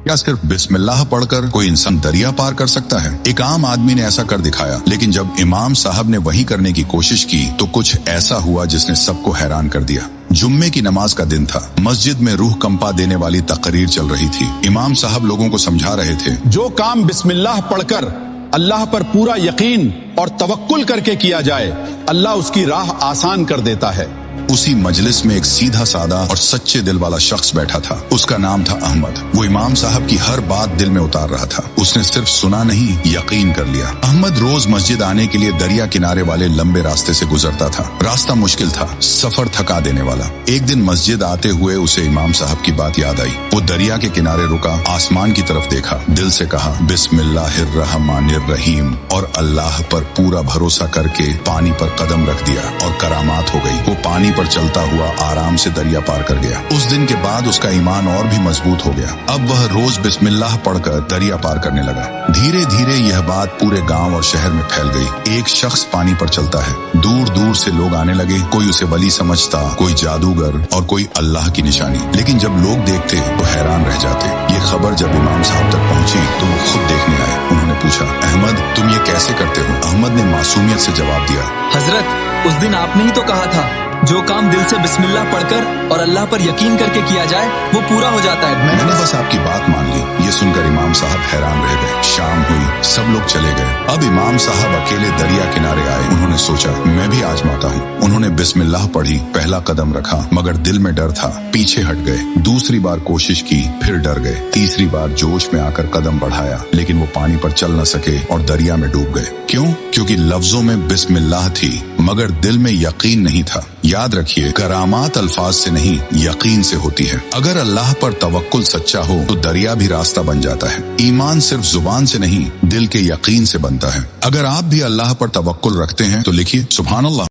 क्या सिर्फ बिस्मिल्लाह पढ़कर कोई इंसान दरिया पार कर सकता है? एक आम आदमी ने ऐसा कर दिखाया, लेकिन जब इमाम साहब ने वही करने की कोशिश की तो कुछ ऐसा हुआ जिसने सबको हैरान कर दिया। जुम्मे की नमाज का दिन था। मस्जिद में रूह कंपा देने वाली तकरीर चल रही थी। इमाम साहब लोगों को समझा रहे थे, जो काम बिस्मिल्लाह पढ़कर अल्लाह पर पूरा यकीन और तवक्कुल करके किया जाए, अल्लाह उसकी राह आसान कर देता है। उसी मजलिस में एक सीधा सादा और सच्चे दिल वाला शख्स बैठा था। उसका नाम था अहमद। वो इमाम साहब की हर बात दिल में उतार रहा था। उसने सिर्फ सुना नहीं, यकीन कर लिया। अहमद रोज मस्जिद आने के लिए दरिया किनारे वाले लंबे रास्ते से गुजरता था। रास्ता मुश्किल था, सफर थका देने वाला। एक दिन मस्जिद आते हुए उसे इमाम साहब की बात याद आई। वो दरिया के किनारे रुका, आसमान की तरफ देखा, दिल से कहा बिस्मिल्लाहिर्रहमानिर्रहीम और अल्लाह पर पूरा भरोसा करके पानी पर कदम रख दिया और करामात हो गई। वो पानी पर चलता हुआ आराम से दरिया पार कर गया। उस दिन के बाद उसका ईमान और भी मजबूत हो गया। अब वह रोज बिस्मिल्लाह पढ़कर दरिया पार करने लगा। धीरे धीरे यह बात पूरे गांव और शहर में फैल गई। एक शख्स पानी पर चलता है, दूर दूर से लोग आने लगे। कोई उसे वली समझता, कोई जादूगर और कोई अल्लाह की निशानी। लेकिन जब लोग देखते तो हैरान रह जाते। ये खबर जब इमाम साहब तक पहुंची तो वो खुद देखने आए। उन्होंने पूछा, अहमद तुम ये कैसे करते हो? अहमद ने मासूमियत से जवाब दिया, हजरत उस दिन आपने ही तो कहा था, जो काम दिल से बिस्मिल्लाह पढ़कर और अल्लाह पर यकीन करके किया जाए वो पूरा हो जाता है। मैंने बस आपकी बात मान ली। ये सुनकर इमाम साहब हैरान रह गए। शाम हुई, सब लोग चले गए। अब इमाम साहब अकेले दरिया किनारे आए। उन्होंने सोचा, मैं भी आजमाता हूँ। उन्होंने बिस्मिल्लाह पढ़ी, पहला कदम रखा, मगर दिल में डर था। पीछे हट गए। दूसरी बार कोशिश की, फिर डर गए। तीसरी बार जोश में आकर कदम बढ़ाया, लेकिन वो पानी पर चल न सके और दरिया में डूब गए। क्यों? क्योंकि लफ्जों में बिस्मिल्लाह थी मगर दिल में यकीन नहीं था। याद रखिए, करामात अल्फाज से नहीं, यकीन से होती है। अगर अल्लाह पर तवक्कुल सच्चा हो तो दरिया भी रास्ता बन जाता है। ईमान सिर्फ जुबान से नहीं, दिल के यकीन से बनता है। अगर आप भी अल्लाह पर तवक्कुल रखते हैं तो लिखिए, सुभान अल्लाह।